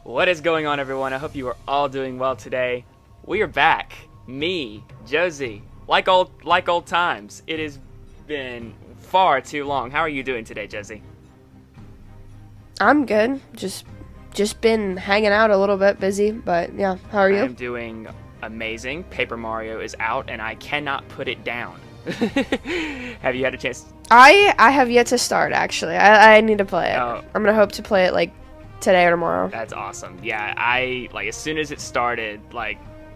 What is going on, everyone? I hope you are all doing well today. We are back. Me, Josie, like old times. It has been far too long. How are you doing today, Josie? I'm good. Just been hanging out a little bit, busy, but yeah. How are I you? am doing amazing. Paper Mario is out, and I cannot put it down. Have you had a chance? I have yet to start actually. I need to play it. Oh, I'm gonna hope to play it like today or tomorrow. that's awesome. Yeah, I like as soon as it started,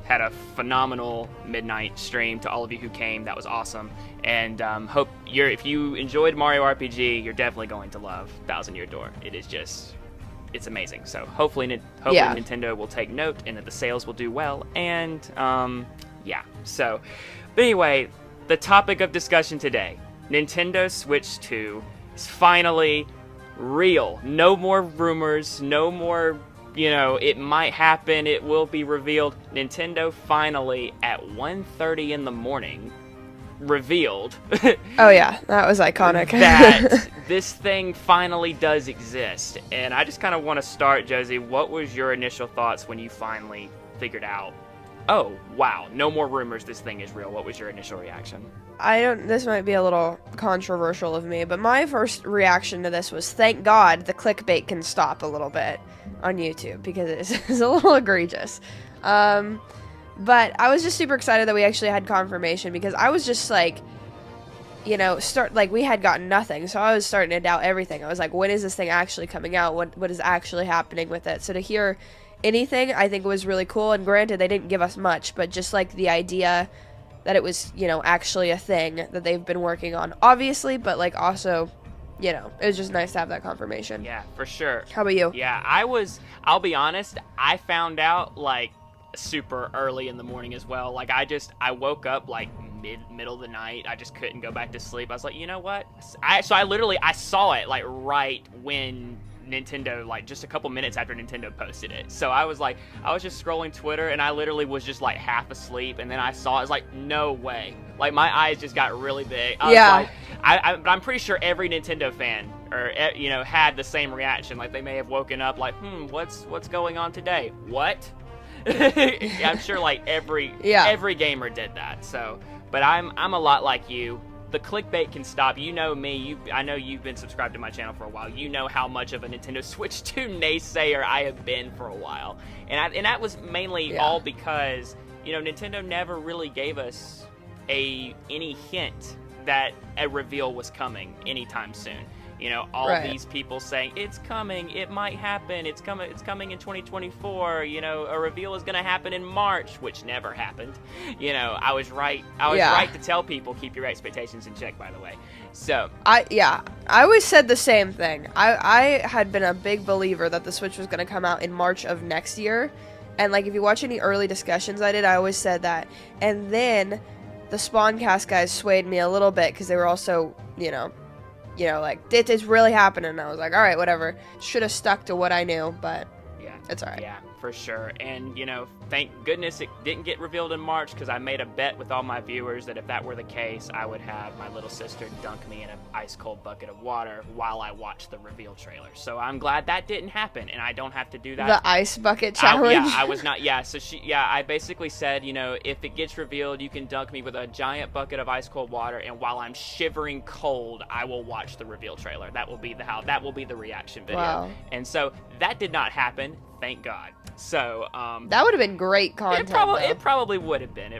had a phenomenal midnight stream to all of you who came. That was awesome, and hope if you enjoyed Mario RPG, you're definitely going to love Thousand Year Door. It's amazing. So hopefully Yeah. Nintendo will take note and that the sales will do well. And yeah. So, but anyway, the topic of discussion today: Nintendo Switch 2 is finally real. No more rumors. No more. It might happen. It will be revealed. Nintendo finally at 1:30 in the morning revealed Oh yeah, that was iconic. that this thing finally does exist. And I just kind of want to start, Josie. What was your initial thoughts when you finally figured out, oh, wow, no more rumors, this thing is real? What was your initial reaction? This might be a little controversial of me, but my first reaction to this was thank God the clickbait can stop a little bit on YouTube because it's a little egregious. But I was just super excited that we actually had confirmation because I was just like, we had gotten nothing, so I was starting to doubt everything. I was like, when is this thing actually coming out? What is actually happening with it? So to hear anything, I think was really cool. And granted, they didn't give us much, but just like the idea that it was, actually a thing that they've been working on, obviously, but like also, it was just nice to have that confirmation. Yeah, for sure. How about you? Yeah, I'll be honest, I found out super early in the morning as well. I woke up middle of the night. I just couldn't go back to sleep. I was like, you know what? I saw it right when Nintendo, just a couple minutes after Nintendo posted it. So I was just scrolling Twitter and I literally was just half asleep, and then I saw it. I was like, no way. My eyes just got really big. Yeah. But I'm pretty sure every Nintendo fan had the same reaction. They may have woken up what's going on today? What? I'm sure every gamer did that. So, but I'm a lot like you. The clickbait can stop. You know me. I know you've been subscribed to my channel for a while. You know how much of a Nintendo Switch 2 naysayer I have been for a while, and that was mainly all because Nintendo never really gave us any hint that a reveal was coming anytime soon. These people saying it's coming, it might happen, it's coming in 2024. A reveal is going to happen in March, which never happened. I was right. Right to tell people keep your expectations in check. By the way, so I always said the same thing. I had been a big believer that the Switch was going to come out in March of next year, and if you watch any early discussions I did, I always said that. And then the Spawncast guys swayed me a little bit because they were also it's really happening. And I was like, all right, whatever. Should have stuck to what I knew, but yeah, it's all right. Yeah, for sure. And thank goodness it didn't get revealed in March, because I made a bet with all my viewers that if that were the case, I would have my little sister dunk me in an ice cold bucket of water while I watched the reveal trailer. So I'm glad that didn't happen, and I don't have to do that. The ice bucket challenge. I was not. Yeah, so I basically said, if it gets revealed, you can dunk me with a giant bucket of ice cold water, and while I'm shivering cold, I will watch the reveal trailer. That will be the reaction video. Wow. And so that did not happen. Thank God. So that would have been great content. It probably would have been.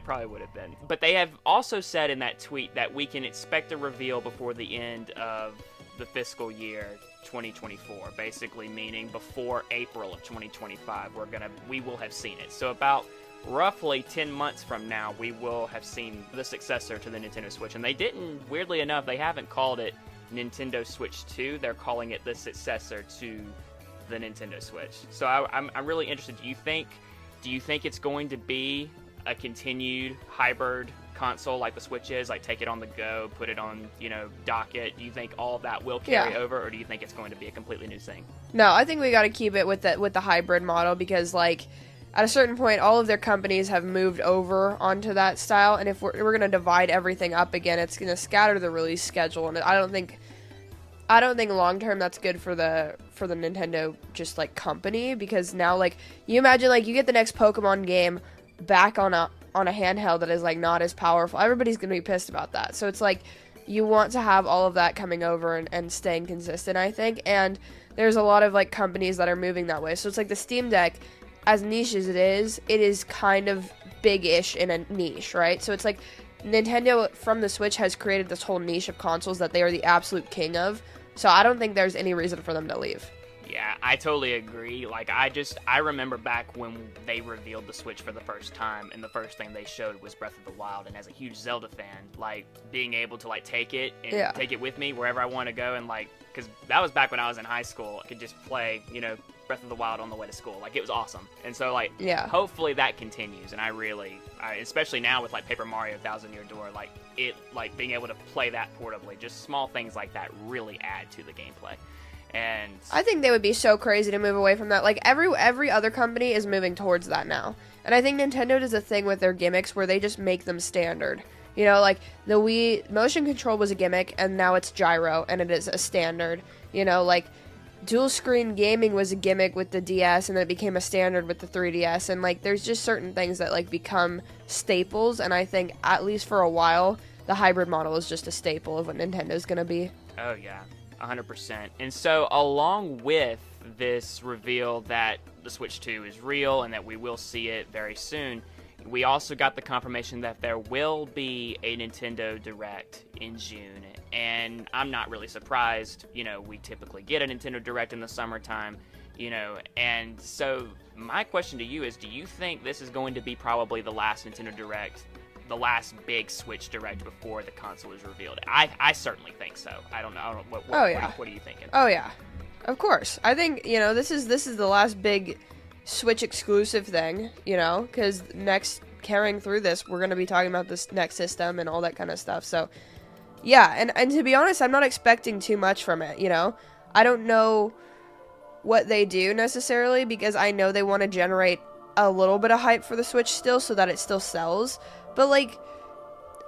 But they have also said in that tweet that we can expect a reveal before the end of the fiscal year 2024. Basically meaning before April of 2025, we will have seen it. So about roughly 10 months from now, we will have seen the successor to the Nintendo Switch. And weirdly enough, they haven't called it Nintendo Switch 2. They're calling it the successor to the Nintendo Switch. So I'm really interested. Do you think it's going to be a continued hybrid console like the Switch is? Take it on the go, put it on, docket. Do you think all of that will carry over, or do you think it's going to be a completely new thing? No, I think we got to keep it with the hybrid model because at a certain point, all of their companies have moved over onto that style, and if we're going to divide everything up again, it's going to scatter the release schedule, and I don't think I don't think long term that's good for the Nintendo just like company, because now like you imagine like you get the next Pokemon game back on a handheld that is like not as powerful. Everybody's gonna be pissed about that. So it's like you want to have all of that coming over and staying consistent, I think. And there's a lot of like companies that are moving that way. So it's like the Steam Deck, as niche as it is kind of big-ish in a niche, right? So it's like Nintendo from the Switch has created this whole niche of consoles that they are the absolute king of. So I don't think there's any reason for them to leave. Yeah, I totally agree. Like, I remember back when they revealed the Switch for the first time, and the first thing they showed was Breath of the Wild, and as a huge Zelda fan, like, being able to, like, take it and take it with me wherever I want to go, and, like, because that was back when I was in high school, I could just play, you know, Breath of the Wild on the way to school. Like, it was awesome. And so, like, hopefully that continues, and I especially now with, like, Paper Mario Thousand Year Door, like, being able to play that portably, just small things like that really add to the gameplay. And I think they would be so crazy to move away from that. Like, every other company is moving towards that now. And I think Nintendo does a thing with their gimmicks where they just make them standard. You know, like, the Wii motion control was a gimmick, and now it's gyro, and it is a standard. You know, like, dual screen gaming was a gimmick with the DS, and then it became a standard with the 3DS. And, like, there's just certain things that, like, become staples, and I think, at least for a while, the hybrid model is just a staple of what Nintendo's gonna be. Oh, yeah. 100%. And so along with this reveal that the Switch 2 is real and that we will see it very soon, we also got the confirmation that there will be a Nintendo Direct in June. And I'm not really surprised. You know, we typically get a Nintendo Direct in the summertime, you know. And so my question to you is, do you think this is going to be probably the last Nintendo Direct, the last big Switch Direct before the console is revealed? I certainly think so. I don't know. What are you thinking? Oh yeah, of course. I think, you know, this is the last big Switch exclusive thing, you know, because next, carrying through this, we're going to be talking about this next system and all that kind of stuff. So yeah, and to be honest, I'm not expecting too much from it, you know. I don't know what they do necessarily, because I know they want to generate a little bit of hype for the Switch still so that it still sells. But, like,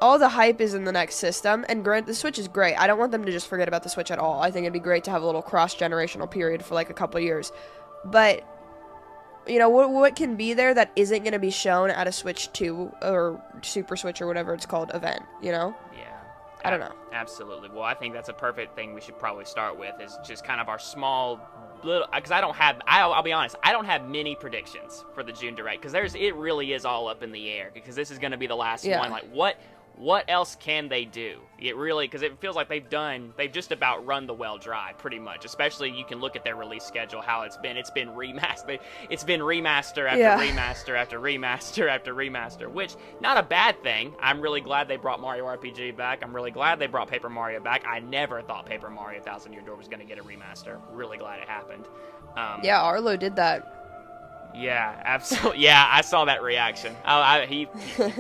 all the hype is in the next system, and the Switch is great. I don't want them to just forget about the Switch at all. I think it'd be great to have a little cross-generational period for, like, a couple years. But, you know, what can be there that isn't going to be shown at a Switch 2 or Super Switch or whatever it's called event, you know? Yeah. I don't know. Absolutely. Well, I think that's a perfect thing we should probably start with, is just kind of our small little, because I'll be honest, I don't have many predictions for the June Direct, because it really is all up in the air, because this is going to be the last one. Like, what else can they do? It really, because it feels like they've just about run the well dry, pretty much. Especially, you can look at their release schedule, how it's been remastered. It's been remaster after remaster after remaster after remaster, which, not a bad thing. I'm really glad they brought Mario RPG back. I'm really glad they brought Paper Mario back. I never thought Paper Mario Thousand Year Door was going to get a remaster. Really glad it happened. Yeah, Arlo did that. Yeah, absolutely. Yeah, I saw that reaction. He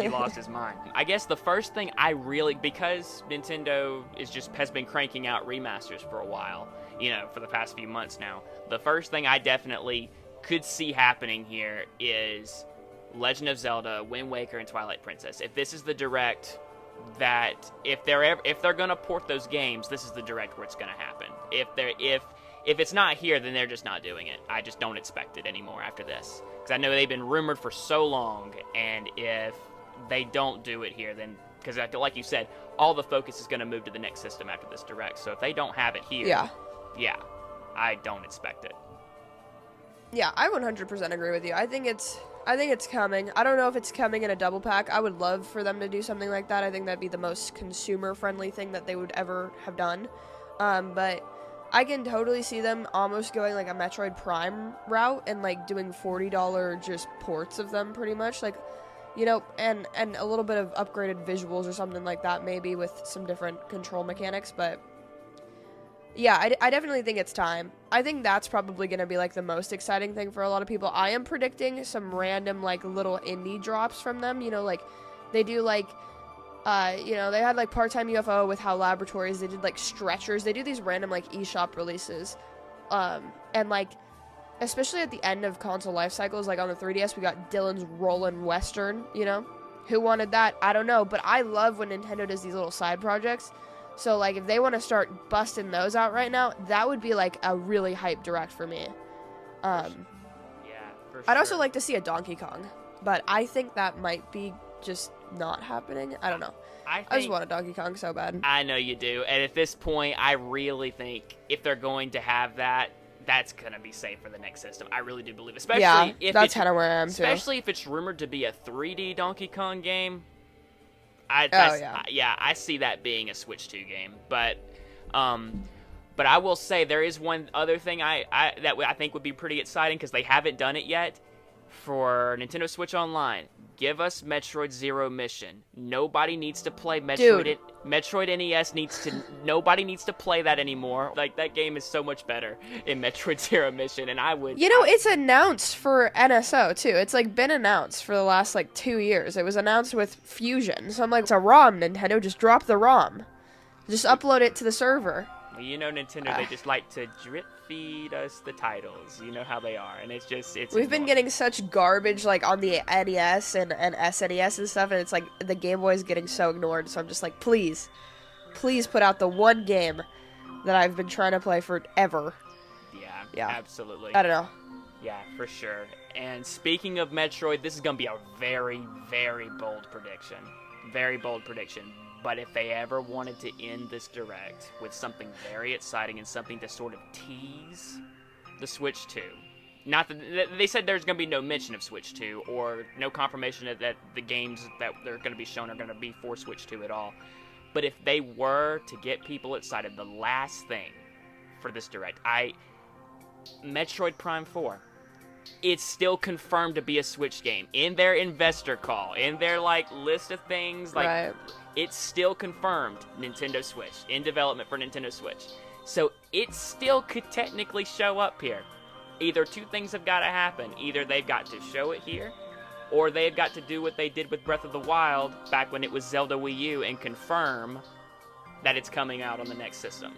lost his mind. I guess the first thing because Nintendo has been cranking out remasters for a while, you know, for the past few months now. The first thing I definitely could see happening here is Legend of Zelda, Wind Waker, and Twilight Princess. If this is the Direct that if they're gonna port those games, this is the Direct where it's gonna happen. If it's not here, then they're just not doing it. I just don't expect it anymore after this. Because I know they've been rumored for so long, and if they don't do it here, then, because like you said, all the focus is going to move to the next system after this Direct. So if they don't have it here, yeah, I don't expect it. Yeah, I 100% agree with you. I think it's coming. I don't know if it's coming in a double pack. I would love for them to do something like that. I think that'd be the most consumer-friendly thing that they would ever have done. But I can totally see them almost going like a Metroid Prime route and like doing $40 just ports of them, pretty much, like, you know, and a little bit of upgraded visuals or something like that, maybe with some different control mechanics. But yeah, I definitely think it's time. I think that's probably going to be like the most exciting thing for a lot of people. I am predicting some random like little indie drops from them, you know, like they do like you know, they had like Part-Time UFO with HAL Laboratories. They did like Stretchers. They do these random like eShop releases. And like, especially at the end of console life cycles, like on the 3DS, we got Dylan's Rollin' Western, you know? Who wanted that? I don't know. But I love when Nintendo does these little side projects. So, like, if they want to start busting those out right now, that would be, like, a really hype direct for me. Yeah, for sure. I'd also like to see a Donkey Kong, but I think that might be just not happening. I don't know. I just want a Donkey Kong so bad. I know you do. And at this point, I really think if they're going to have that, that's going to be safe for the next system. I really do believe. Especially if that's kind of where I am, too. Especially if it's rumored to be a 3D Donkey Kong game. I see that being a Switch 2 game. But I will say there is one other thing that I think would be pretty exciting because they haven't done it yet. For Nintendo Switch Online, give us Metroid Zero Mission. Nobody needs to play Metroid. Metroid NES nobody needs to play that anymore. Like, that game is so much better in Metroid Zero Mission, and I would... it's announced for NSO, too. It's, like, been announced for the last, like, 2 years. It was announced with Fusion. So I'm like, it's a ROM, Nintendo. Just drop the ROM. Just upload it to the server. Well, Nintendo, they just like to drip feed us the titles. You know how they are, and it's We've been getting such garbage, like, on the NES and SNES and stuff, and it's like, the Game Boy is getting so ignored, so I'm just like, please put out the one game that I've been trying to play forever. Yeah, absolutely. I don't know. Yeah, for sure. And speaking of Metroid, this is going to be a very, very bold prediction. Very bold prediction. But if they ever wanted to end this direct with something very exciting and something to sort of tease the Switch 2, not that they said there's going to be no mention of Switch 2 or no confirmation that the games that they're going to be shown are going to be for Switch 2 at all. But if they were to get people excited, the last thing for this direct, Metroid Prime 4. It's still confirmed to be a Switch game. In their investor call, in their, like, list of things, like, right. It's still confirmed Nintendo Switch, in development for Nintendo Switch. So it still could technically show up here. Either two things have got to happen. Either they've got to show it here, or they've got to do what they did with Breath of the Wild back when it was Zelda Wii U and confirm that it's coming out on the next system.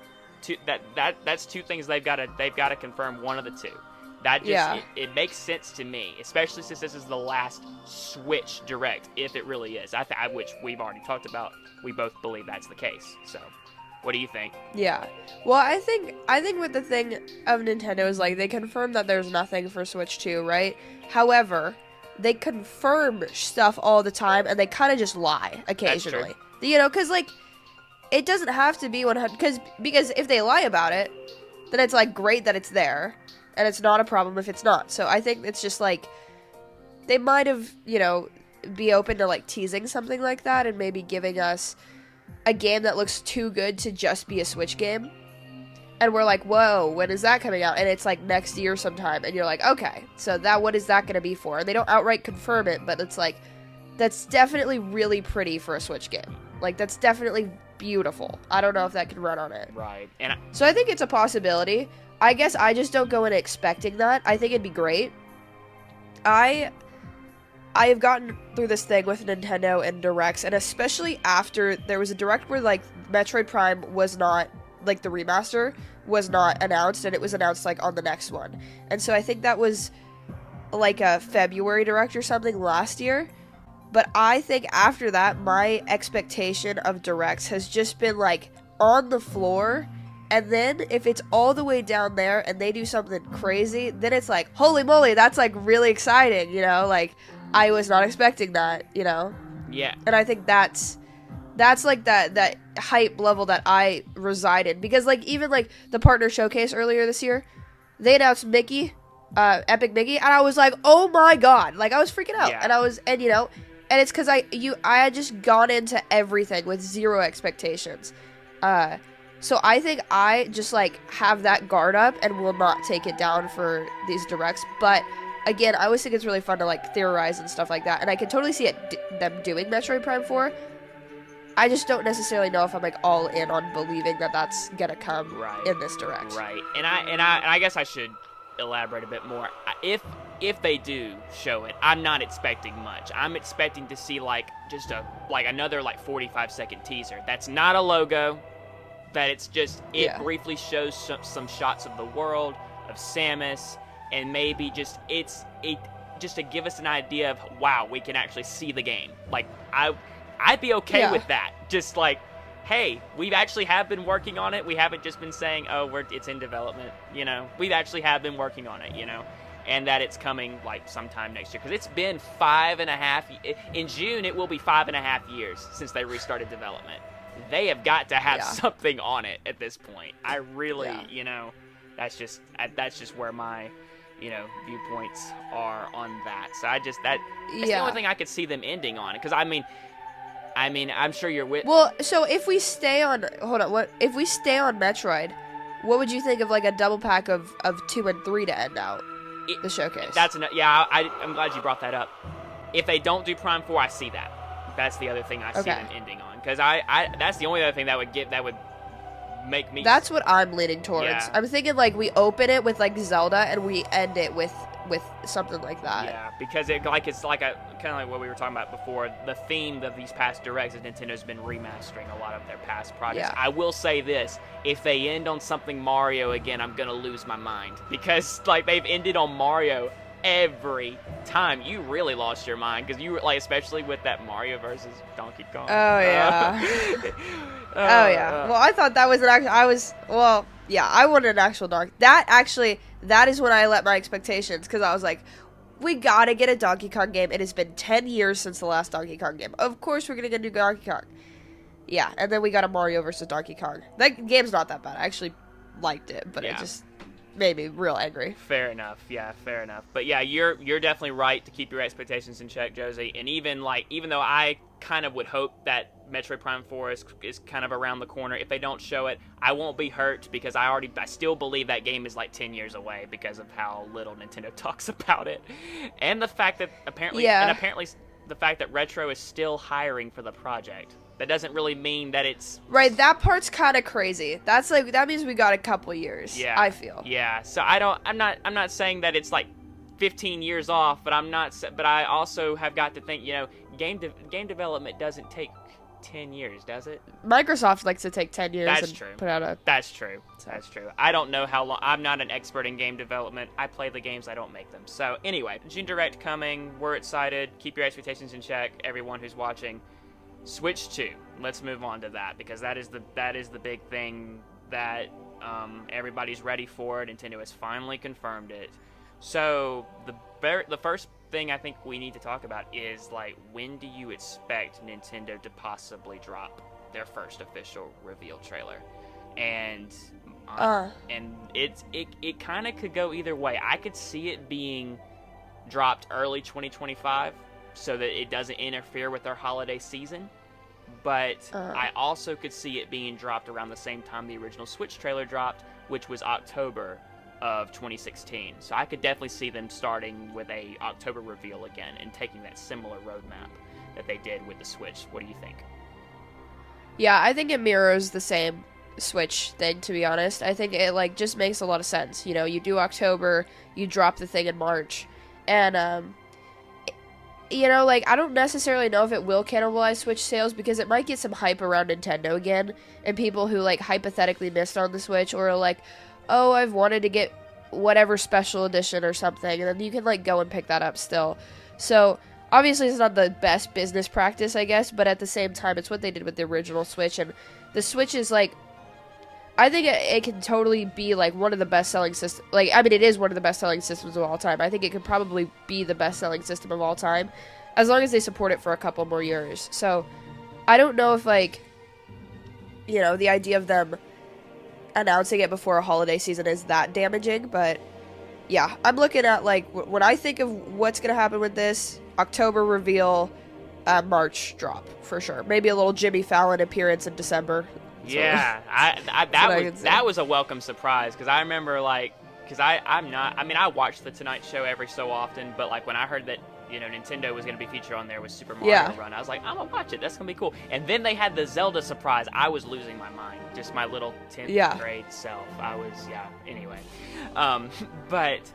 That's two things they've got to confirm, one of the two. That just it makes sense to me, especially since this is the last Switch Direct, if it really is. Which we've already talked about. We both believe that's the case. So, what do you think? Yeah. Well, I think with the thing of Nintendo is, like, they confirm that there's nothing for Switch 2, right? However, they confirm stuff all the time, and they kind of just lie occasionally. Because, like, it doesn't have to be 100. Because if they lie about it, then it's, like, great that it's there. And it's not a problem if it's not. So I think it's just, like, they might have, be open to, like, teasing something like that and maybe giving us a game that looks too good to just be a Switch game. And we're like, whoa, when is that coming out? And it's, like, next year sometime. And you're like, okay, so what is that going to be for? And they don't outright confirm it, but it's like, that's definitely really pretty for a Switch game. Like, that's definitely beautiful. I don't know if that can run on it. Right. So I think it's a possibility. I guess I just don't go in expecting that. I think it'd be great. I have gotten through this thing with Nintendo and Directs, and especially after there was a Direct where, like, Metroid Prime was not, like, the remaster was not announced, and it was announced, like, on the next one. And so I think that was, like, a February Direct or something last year. But I think after that, my expectation of Directs has just been, like, on the floor. And then, if it's all the way down there and they do something crazy, then it's like, holy moly, that's, like, really exciting, Like, I was not expecting that, Yeah. And I think that's like, that hype level that I reside in. Because, like, even, like, the partner showcase earlier this year, they announced Mickey, Epic Mickey, and I was like, oh my god. Like, I was freaking out. Yeah. And it's because I had just gone into everything with zero expectations. So I think I just, like, have that guard up and will not take it down for these Directs. But, again, I always think it's really fun to, like, theorize and stuff like that. And I can totally see them doing Metroid Prime 4. I just don't necessarily know if I'm, like, all in on believing that that's gonna come in this Direct. Right. And I guess I should elaborate a bit more. If they do show it, I'm not expecting much. I'm expecting to see, like, just another, like, 45-second teaser. That's not a logo. That it's just, briefly shows some shots of the world, of Samus, and maybe just to give us an idea of, wow, we can actually see the game. Like, I'd be okay with that. Just, like, hey, we actually have been working on it. We haven't just been saying, oh, it's in development, we actually have been working on it, and that it's coming like sometime next year, because it's been 5.5 in June. It will be 5.5 years since they restarted development. They have got to have something on it at this point. I really, that's just where my viewpoints are on that. So that's the only thing I could see them ending on, because I mean, I'm sure you're with. Well, so if we stay on Metroid, what would you think of like a double pack of 2 and 3 to end out the showcase? I'm glad you brought that up. If they don't do Prime 4, I see that. That's the other thing I see them ending on, because that's the only other thing that would make me. That's what I'm leaning towards. Yeah. I'm thinking like we open it with like Zelda and we end it with something like that. Yeah, because it's like a kind of like what we were talking about before. The theme of these past directs is Nintendo's been remastering a lot of their past projects. Yeah. I will say this: if they end on something Mario again, I'm gonna lose my mind, because like they've ended on Mario every time. You really lost your mind, because you were like, especially with that Mario versus Donkey Kong. Oh yeah. Oh yeah. Well, I thought that was I wanted an actual that is when I let my expectations, because I was like, we gotta get a Donkey Kong game. It has been 10 years since the last Donkey Kong game. Of course we're gonna get a new Donkey Kong. Yeah, and then we got a Mario versus Donkey Kong. That game's not that bad. I actually liked it, but it just made me real angry. Fair enough. Yeah, fair enough. But yeah, you're definitely right to keep your expectations in check, Josie. And even though I kind of would hope that Metroid Prime 4 is kind of around the corner, if they don't show it, I won't be hurt, because I still believe that game is like 10 years away because of how little Nintendo talks about it. And the fact that apparently the fact that Retro is still hiring for the project. That doesn't really mean that it's... Right, that part's kind of crazy. That's like, that means we got a couple years, I feel. Yeah, so I'm not saying that it's like 15 years off, but I also have got to think, game development doesn't take 10 years, does it? Microsoft likes to take 10 years That's and true. Put out a... That's true. So. That's true. I don't know how long... I'm not an expert in game development. I play the games, I don't make them. So, anyway, June Direct coming. We're excited. Keep your expectations in check, everyone who's watching. Switch 2. Let's move on to that, because that is the big thing that everybody's ready for. Nintendo has finally confirmed it. So the first thing I think we need to talk about is, like, when do you expect Nintendo to possibly drop their first official reveal trailer? And it kind of could go either way. I could see it being dropped early 2025, so that it doesn't interfere with their holiday season. But I also could see it being dropped around the same time the original Switch trailer dropped, which was October of 2016. So I could definitely see them starting with a October reveal again and taking that similar roadmap that they did with the Switch. What do you think? Yeah, I think it mirrors the same Switch thing, to be honest. I think it like just makes a lot of sense. You do October, you drop the thing in March, and I don't necessarily know if it will cannibalize Switch sales, because it might get some hype around Nintendo again, and people who, like, hypothetically missed on the Switch, or are like, oh, I've wanted to get whatever special edition or something, and then you can, like, go and pick that up still. So, obviously it's not the best business practice, I guess, but at the same time, it's what they did with the original Switch, and the Switch is, like, I think it can totally be, like, one of the best-selling systems. Like, I mean, it is one of the best-selling systems of all time. I think it could probably be the best-selling system of all time, as long as they support it for a couple more years. So, I don't know if, like, the idea of them announcing it before a holiday season is that damaging, but, yeah. I'm looking at, like, when I think of what's going to happen with this, October reveal, March drop, for sure. Maybe a little Jimmy Fallon appearance in December. Yeah, that was a welcome surprise, because I remember, like, because I watch the Tonight Show every so often, but, like, when I heard that, Nintendo was going to be featured on there with Super Mario Run, I was like, I'm going to watch it, that's going to be cool. And then they had the Zelda surprise. I was losing my mind, just my little 10th grade self. Anyway. But...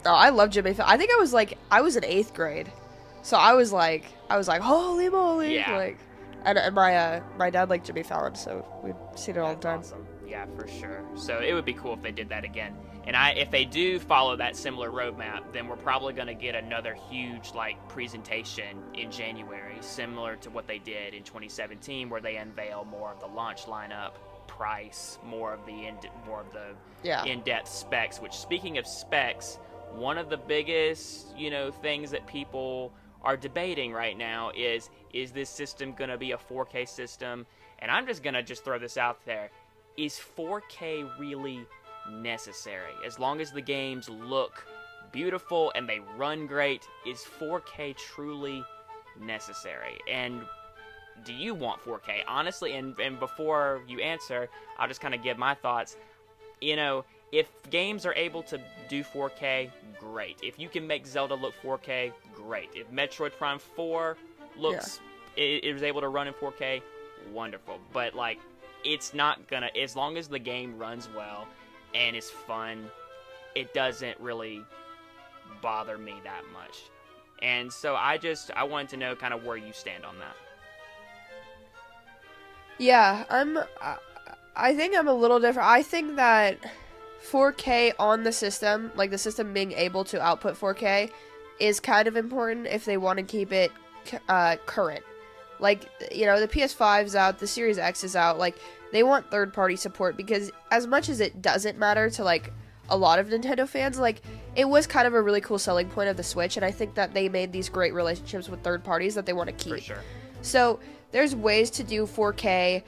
Oh, I love Jimmy Fallon. I think I was in 8th grade, so I was like, holy moly, like... And my dad liked Jimmy Fallon, so we've seen it all the time. Awesome. Yeah, for sure. So it would be cool if they did that again. And if they do follow that similar roadmap, then we're probably going to get another huge presentation in January, similar to what they did in 2017, where they unveil more of the launch lineup, price, more of the in-depth specs. Which, speaking of specs, one of the biggest things that people are debating right now is this system going to be a 4K system? And I'm just going to throw this out there. Is 4K really necessary? As long as the games look beautiful and they run great, is 4K truly necessary? And do you want 4K? Honestly, and before you answer, I'll just kind of give my thoughts. If games are able to do 4K, great. If you can make Zelda look 4K, great. If Metroid Prime 4 looks, it was able to run in 4K, wonderful. But it's not gonna, as long as the game runs well and is fun, it doesn't really bother me that much. And so I wanted to know kind of where you stand on that. Yeah, I think I'm a little different. I think that 4K on the system, the system being able to output 4K, is kind of important if they want to keep it current. The PS5's out, the Series X is out, they want third-party support, because as much as it doesn't matter to, a lot of Nintendo fans, it was kind of a really cool selling point of the Switch, and I think that they made these great relationships with third parties that they want to keep. For sure. So, there's ways to do 4K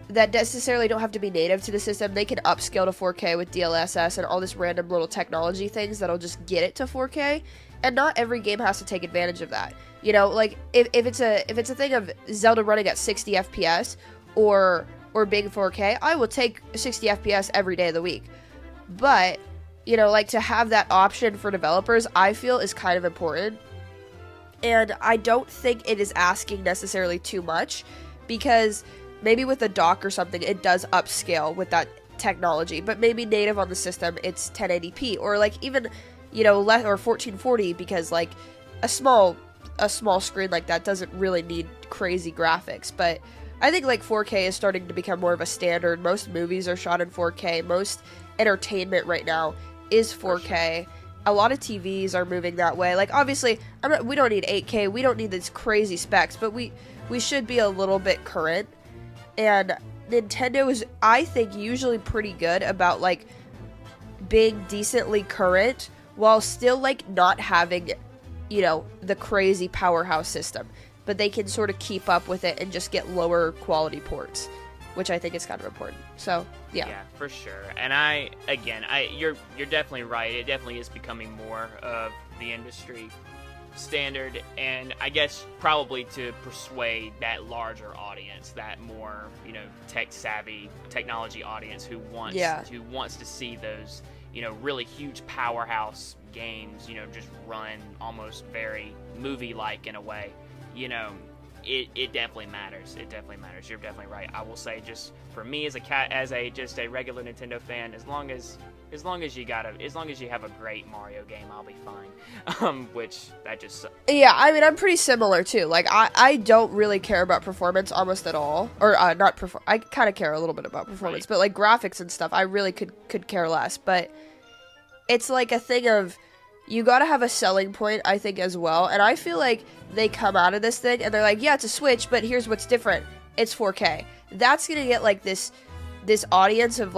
that necessarily don't have to be native to the system. They can upscale to 4K with DLSS and all this random little technology things that'll just get it to 4K, and not every game has to take advantage of that. If it's a thing of Zelda running at 60 FPS or being 4K, I will take 60 FPS every day of the week. But, to have that option for developers, I feel is kind of important. And I don't think it is asking necessarily too much, because maybe with a dock or something, it does upscale with that technology. But maybe native on the system, it's 1080p, or even, less, or 1440, because a small screen like that doesn't really need crazy graphics. But I think 4K is starting to become more of a standard. Most movies are shot in 4K. Most entertainment right now is 4K. A lot of TVs are moving that way. Obviously, we don't need 8K. We don't need these crazy specs, but we should be a little bit current. And Nintendo is, I think, usually pretty good about being decently current while still not having, the crazy powerhouse system. But they can sort of keep up with it and just get lower quality ports, which I think is kind of important. So, yeah. Yeah, for sure. And you're definitely right. It definitely is becoming more of the industry standard, and I guess probably to persuade that larger audience, that more, tech savvy technology audience who wants to see those, really huge powerhouse games, just run almost very movie-like in a way. It definitely matters. It definitely matters. You're definitely right. I will say, just for me as a regular Nintendo fan, as long as you have a great Mario game, I'll be fine. Which that just. Yeah, I'm pretty similar too. I don't really care about performance almost at all, or not perform. I kind of care a little bit about performance, right. But graphics and stuff, I really could care less. But it's a thing of, you gotta have a selling point, I think, as well. And I feel they come out of this thing and they're yeah, it's a Switch, but here's what's different. It's 4K. That's gonna get this audience of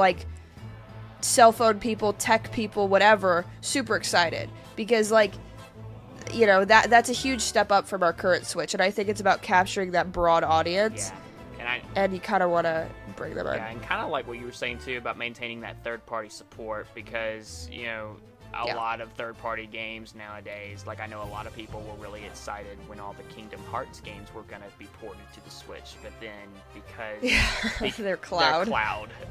cell phone people, tech people, whatever, super excited. Because that's a huge step up from our current Switch. And I think it's about capturing that broad audience. Yeah. And you kind of want to bring them in. Yeah, and kind of like what you were saying too about maintaining that third-party support, because a lot of third-party games nowadays, I know a lot of people were really excited when all the Kingdom Hearts games were going to be ported to the Switch, but then because they're cloud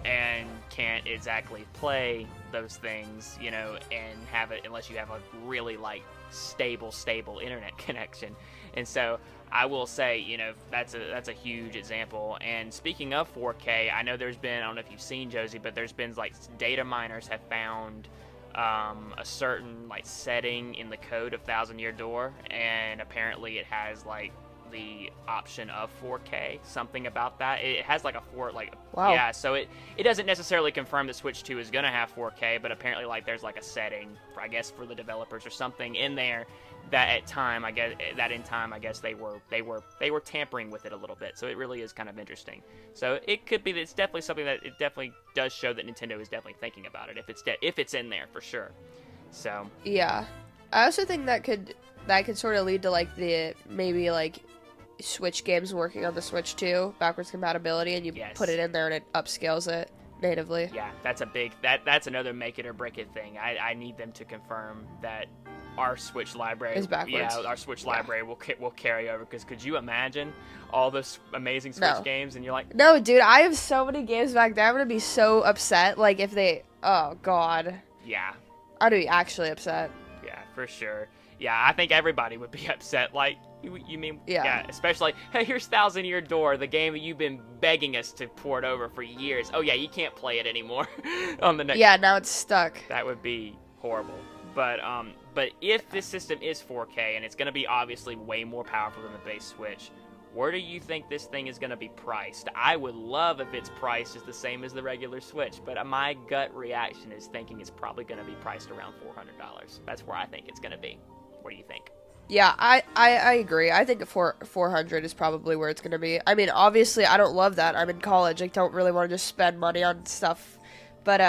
and can't exactly play those things, and have it unless you have a really stable internet connection. And so I will say, that's a huge example. And speaking of 4K, I know there's been, I don't know if you've seen, Josie, but there's been data miners have found a certain setting in the code of Thousand Year Door, and apparently it has the option of 4K, something about that. It has like a wow. Yeah, so it doesn't necessarily confirm that Switch 2 is going to have 4K, but apparently like there's like a setting for, I guess, for the developers or something in there that in time I guess they were tampering with it a little bit. So it really is kind of interesting. So it could be that it's definitely something that it definitely does show that Nintendo is definitely thinking about it if it's in there for sure. So yeah, I also think that could sort of lead to like the maybe like Switch games working on the Switch 2 backwards compatibility, and you put it in there and it upscales it natively. Yeah, that's another make it or break it thing. I need them to confirm that our Switch library is backwards. Yeah, our Switch library will carry over, because could you imagine all those amazing Switch games and you're like, no, dude, I have so many games back there. I'm gonna be so upset. Like if they, oh god. Yeah. I'd be actually upset. Yeah, for sure. Yeah, I think everybody would be upset. Like, you mean, yeah, especially, hey, here's Thousand Year Door, the game that you've been begging us to port over for years. Oh yeah, you can't play it anymore on the next. Yeah, now it's stuck. That would be horrible. But if this system is 4K and it's going to be obviously way more powerful than the base Switch, where do you think this thing is going to be priced? I would love if its price is the same as the regular Switch, but my gut reaction is thinking it's probably going to be priced around $400. That's where I think it's going to be. What do you think? Yeah, I agree. I think 400 is probably where it's going to be. I mean, obviously, I don't love that. I'm in college. I don't really want to just spend money on stuff. But,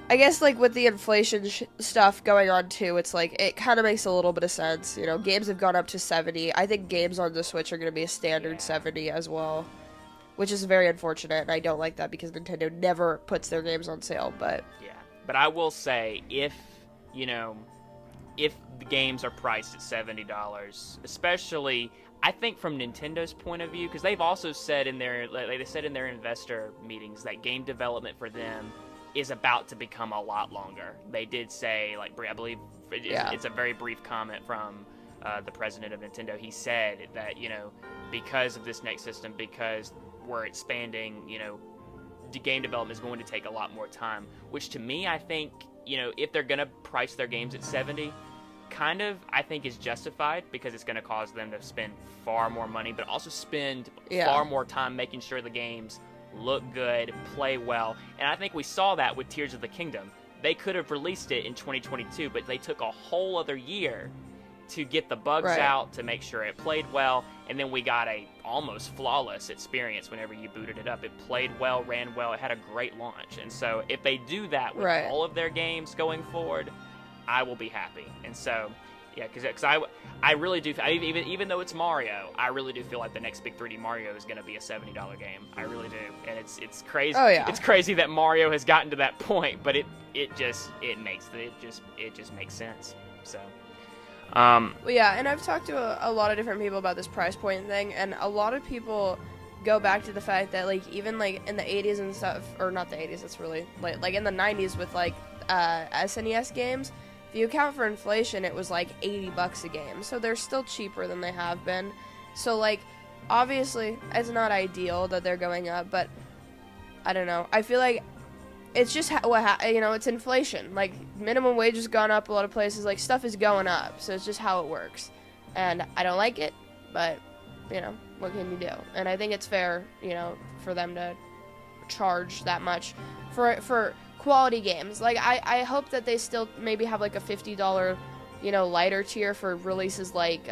I guess, like, with the inflation stuff going on, too, it's like, it kind of makes a little bit of sense. You know, games have gone up to 70. I think games on the Switch are going to be a standard 70 as well, which is very unfortunate, and I don't like that because Nintendo never puts their games on sale, but... Yeah, but I will say, if the games are priced at $70, especially, I think from Nintendo's point of view, because they've also said in their investor meetings that game development for them is about to become a lot longer. They did say, like, I believe it's a very brief comment from the president of Nintendo. He said that, because of this next system, because we're expanding, the game development is going to take a lot more time, which to me, I think, if they're going to price their games at 70, kind of, I think, is justified, because it's going to cause them to spend far more money, but also spend far more time making sure the games look good, play well. And I think we saw that with Tears of the Kingdom. They could have released it in 2022, but they took a whole other year to get the bugs out, to make sure it played well, and then we got a almost flawless experience whenever you booted it up. It played well, ran well, it had a great launch. And so if they do that with all of their games going forward, I will be happy. And so, yeah, because I really do, even though it's Mario, I really do feel like the next big 3D Mario is going to be a $70 game. I really do. And it's crazy. Oh, yeah. It's crazy that Mario has gotten to that point, but it just makes sense. So, well, yeah, and I've talked to a lot of different people about this price point thing, and a lot of people go back to the fact that, like, even, like, in the 80s and stuff, or not the 80s, it's really late, like, in the 90s with, like, SNES games, if you account for inflation, it was, like, $80 a game, so they're still cheaper than they have been. So, like, obviously, it's not ideal that they're going up, but I don't know. I feel like it's just it's inflation. Like, minimum wage has gone up a lot of places. Like, stuff is going up, so it's just how it works. And I don't like it, but, what can you do? And I think it's fair, for them to charge that much for quality games. Like, I hope that they still maybe have, like, a $50, lighter tier for releases like,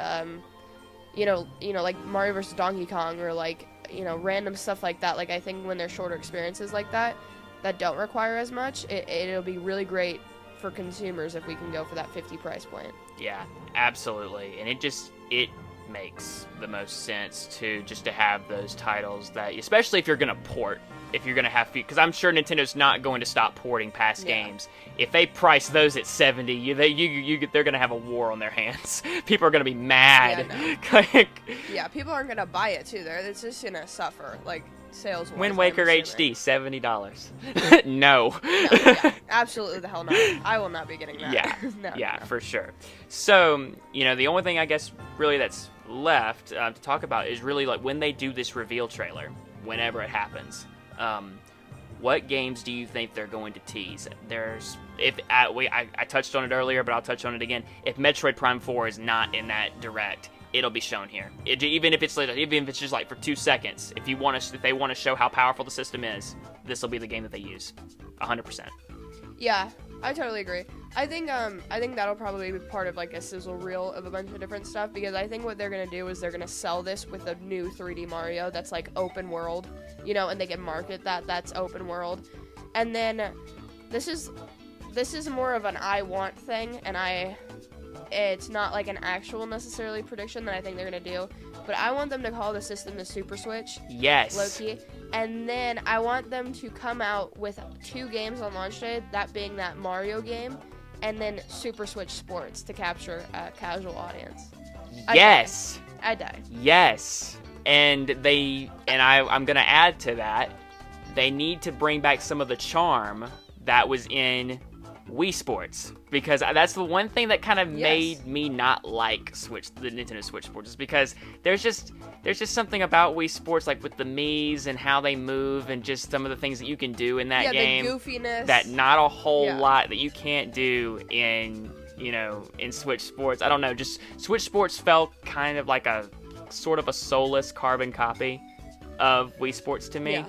like Mario vs. Donkey Kong, or, like, random stuff like that. Like, I think when they're shorter experiences like that don't require as much, it'll be really great for consumers if we can go for that 50 price point. Yeah, absolutely. And it makes the most sense to have those titles that, especially if you're going to port, if you're going to have, because I'm sure Nintendo's not going to stop porting past games. If they price those at 70, they're going to have a war on their hands. People are going to be mad. Yeah, people aren't going to buy it too. It's just going to suffer, like, sales-wise. Wind Waker HD, $70. No. Absolutely the hell not. I will not be getting that. Yeah, no. For sure. So, the only thing I guess really that's left to talk about is really, like, when they do this reveal trailer, whenever it happens. What games do you think they're going to tease? I touched on it earlier, but I'll touch on it again. If Metroid Prime 4 is not in that direct, it'll be shown here. Even if it's just like for 2 seconds. If they want to show how powerful the system is, this will be the game that they use. 100%. Yeah, I totally agree. I think that'll probably be part of like a sizzle reel of a bunch of different stuff, because I think what they're gonna do is they're gonna sell this with a new 3D Mario that's like open world, and they can market that's open world. And then this is more of an I want thing, and it's not like an actual necessarily prediction that I think they're gonna do, but I want them to call the system the Super Switch. Yes. Low-key. And then I want them to come out with 2 games on launch day, that being that Mario game, and then Super Switch Sports to capture a casual audience. Yes. I die. Yes. And I'm going to add to that, they need to bring back some of the charm that was in Wii Sports, because that's the one thing that kind of made me not like the Nintendo Switch Sports, is because there's just something about Wii Sports, like with the Miis and how they move and just some of the things that you can do in that game, the goofiness, that not a whole lot that you can't do in Switch Sports. I don't know, just Switch Sports felt kind of like a sort of a soulless carbon copy of Wii Sports to me. Yeah.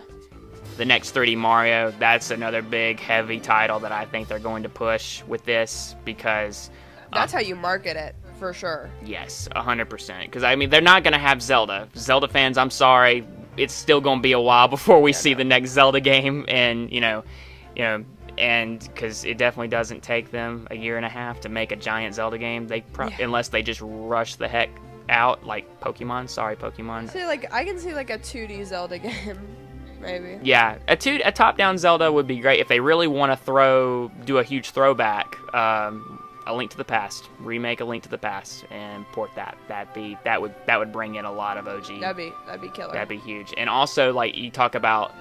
The next 3D Mario, that's another big, heavy title that I think they're going to push with this, because that's how you market it, for sure. Yes, 100%. Because, I mean, they're not going to have Zelda. Zelda fans, I'm sorry, it's still going to be a while before we see the next Zelda game, and, and because it definitely doesn't take them a year and a half to make a giant Zelda game, unless they just rush the heck out, like Pokemon. Sorry, Pokemon. I can see, like, a 2D Zelda game. Maybe. Yeah, a top-down Zelda would be great if they really want to do a huge throwback. A Link to the Past, remake A Link to the Past, and port that. That would bring in a lot of OG. That'd be killer. That'd be huge. And also, like, you talk about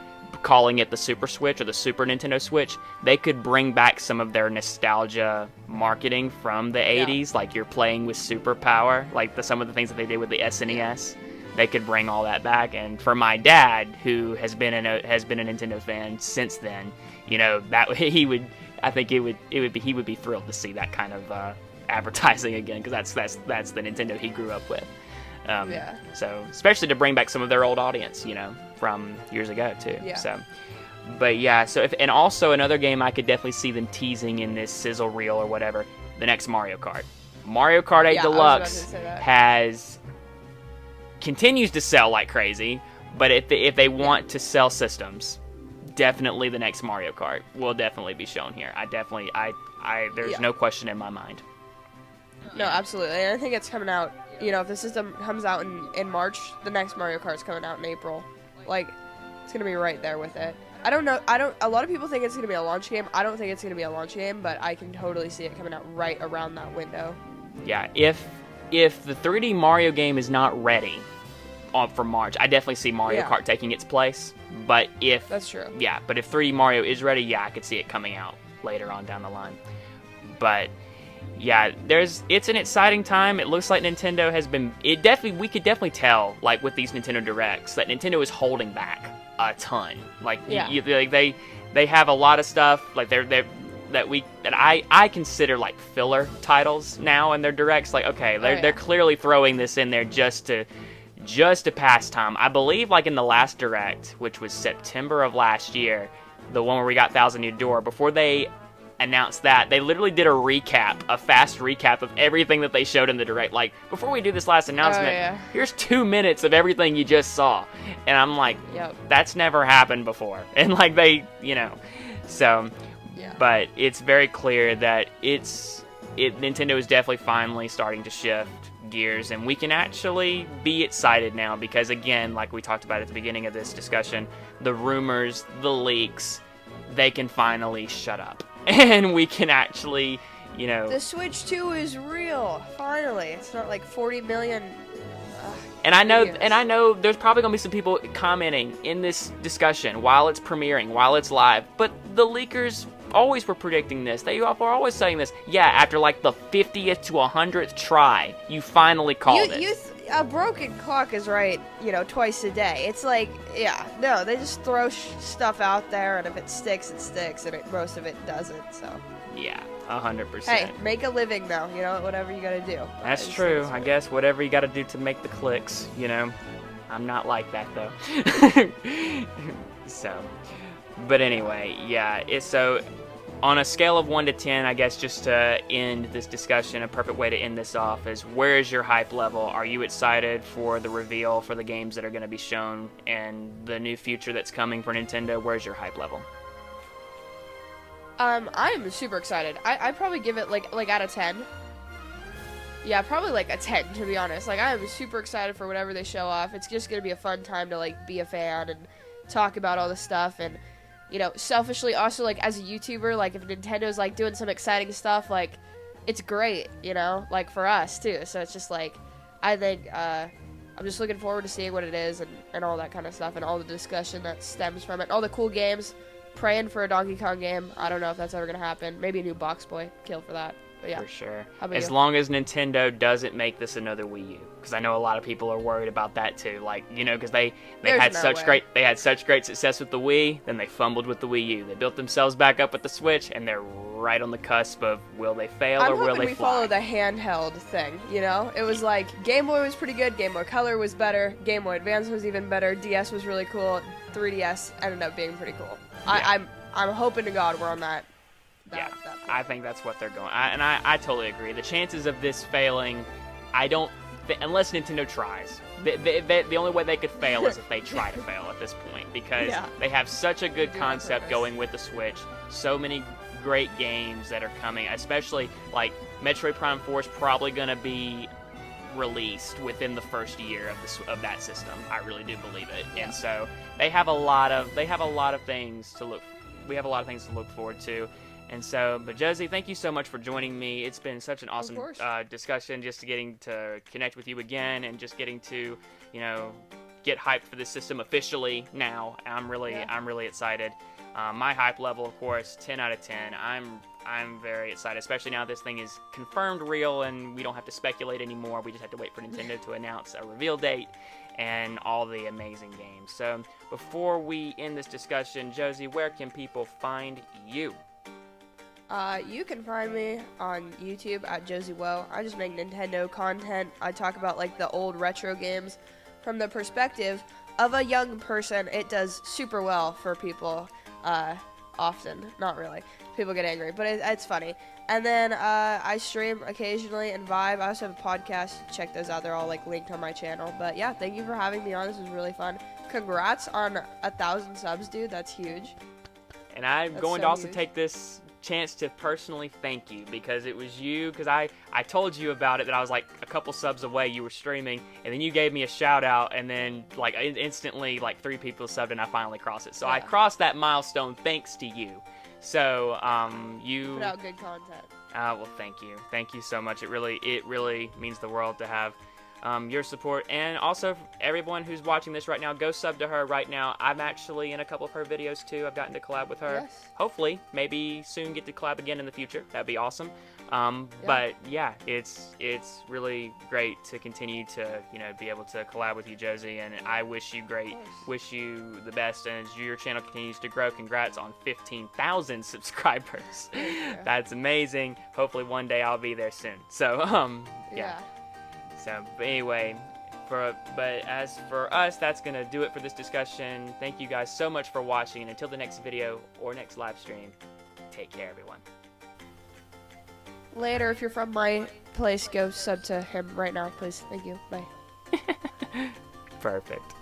calling it the Super Switch or the Super Nintendo Switch, they could bring back some of their nostalgia marketing from the 80s, like you're playing with superpower, like some of the things that they did with the SNES. They could bring all that back, and for my dad, who has been a Nintendo fan since then, that he would be thrilled to see that kind of advertising again, because that's the Nintendo he grew up with. So especially to bring back some of their old audience, from years ago too. Yeah. So, but yeah. So and also another game I could definitely see them teasing in this sizzle reel or whatever, the next Mario Kart. Mario Kart 8 Deluxe continues to sell like crazy, but if they want to sell systems, definitely the next Mario Kart will definitely be shown here. There's no question in my mind. No, absolutely. And I think it's coming out, if the system comes out in March, the next Mario Kart's coming out in April. Like, it's going to be right there with it. I don't know. A lot of people think it's going to be a launch game. I don't think it's going to be a launch game, but I can totally see it coming out right around that window. Yeah, if the 3D Mario game is not ready for March, I definitely see Mario Kart taking its place. But that's true. Yeah, but if 3D Mario is ready, I could see it coming out later on down the line. But yeah, it's an exciting time. It looks like Nintendo has been. We could definitely tell, like with these Nintendo Directs, that Nintendo is holding back a ton. Like they have a lot of stuff. Like I consider like filler titles now in their Directs. Like they're clearly throwing this in there just to pass time. I believe like in the last Direct, which was September of last year, the one where we got Thousand Year Door, before they announced that, they literally did a fast recap of everything that they showed in the Direct. Like, before we do this last announcement, here's 2 minutes of everything you just saw. And I'm like, that's never happened before. And like so, but it's very clear that Nintendo is definitely finally starting to shift gears, and we can actually be excited now, because again, like we talked about at the beginning of this discussion, the rumors, the leaks, they can finally shut up, and we can actually, the Switch 2 is real. Finally, it's not like 40 million. And I know there's probably gonna be some people commenting in this discussion while it's premiering, while it's live, but the leakers always were predicting this. They were always saying this. Yeah, after like the 50th to 100th try, you finally called it. A broken clock is right, twice a day. It's like, they just throw stuff out there, and if it sticks, it sticks, and most of it doesn't, so. Yeah, 100%. Hey, make a living though, you know, whatever you gotta do. That's true. I guess whatever you gotta do to make the clicks, you know. I'm not like that though. So, but anyway, yeah. So, on a scale of 1 to 10, I guess just to end this discussion, a perfect way to end this off is, where is your hype level? Are you excited for the reveal for the games that are going to be shown and the new future that's coming for Nintendo? Where's your hype level? I'm super excited. I'd probably give it like out of 10. Yeah, probably like a 10 to be honest. Like, I'm super excited for whatever they show off. It's just gonna be a fun time to like be a fan and talk about all this stuff. And you know, selfishly also, like, as a YouTuber, like, if Nintendo's like doing some exciting stuff, like, it's great, you know, like for us too. So it's just like, I think I'm just looking forward to seeing what it is and all that kind of stuff and all the discussion that stems from it, all the cool games. Praying for a Donkey Kong game. I don't know if that's ever gonna happen. Maybe a new Box Boy. Kill for that. But yeah. For sure. How about as you? long as Nintendo doesn't make this another Wii U, because I know a lot of people are worried about that too. Like, you know, because they had such great success with the Wii, then they fumbled with the Wii U. They built themselves back up with the Switch, and they're right on the cusp of, will they fail or will they fly? We follow the handheld thing. You know, it was like Game Boy was pretty good. Game Boy Color was better. Game Boy Advance was even better. DS was really cool. 3DS ended up being pretty cool. Yeah. I'm hoping to God we're on that. Yeah, I think that's what they're going. I totally agree. The chances of this failing, unless Nintendo tries. The only way they could fail is if they try to fail at this point, because they have such a good concept going with the Switch. So many great games that are coming, especially like Metroid Prime 4 is probably going to be released within the first year of that system. I really do believe it. Yeah. And so they have a lot of things to look. We have a lot of things to look forward to. And so, but Josie, thank you so much for joining me. It's been such an awesome discussion, just getting to connect with you again and just getting to, you know, get hyped for this system officially now. I'm really excited. My hype level, of course, 10 out of 10. I'm very excited, especially now this thing is confirmed real and we don't have to speculate anymore. We just have to wait for Nintendo to announce a reveal date and all the amazing games. So before we end this discussion, Josie, where can people find you? You can find me on YouTube at Josie Woe. I just make Nintendo content. I talk about like the old retro games from the perspective of a young person. It does super well for people. Often, not really. People get angry, but it's funny. And then I stream occasionally and Vibe. I also have a podcast. Check those out. They're all like linked on my channel. But yeah, thank you for having me on. This was really fun. Congrats on 1,000 subs, dude. That's huge. And I'm going to also take this chance to personally thank you, because it was you, because I told you about it, that I was like a couple subs away, you were streaming, and then you gave me a shout out, and then like instantly like 3 people subbed and I finally crossed it. So I crossed that milestone thanks to you. So you put out good content. Well, thank you so much. It really means the world to have your support. And also everyone who's watching this right now, go sub to her right now. I'm actually in a couple of her videos too. I've gotten to collab with her. Yes. Hopefully maybe soon get to collab again in the future. That'd be awesome. But yeah, it's really great to continue to, you know, be able to collab with you, Josie, and I wish you the best, and as your channel continues to grow, congrats on 15,000 subscribers. That's amazing. Hopefully one day I'll be there soon. So yeah. So, but anyway, but as for us, that's going to do it for this discussion. Thank you guys so much for watching, and until the next video or next live stream, take care, everyone. Later, if you're from my place, go sub to him right now, please. Thank you. Bye. Perfect.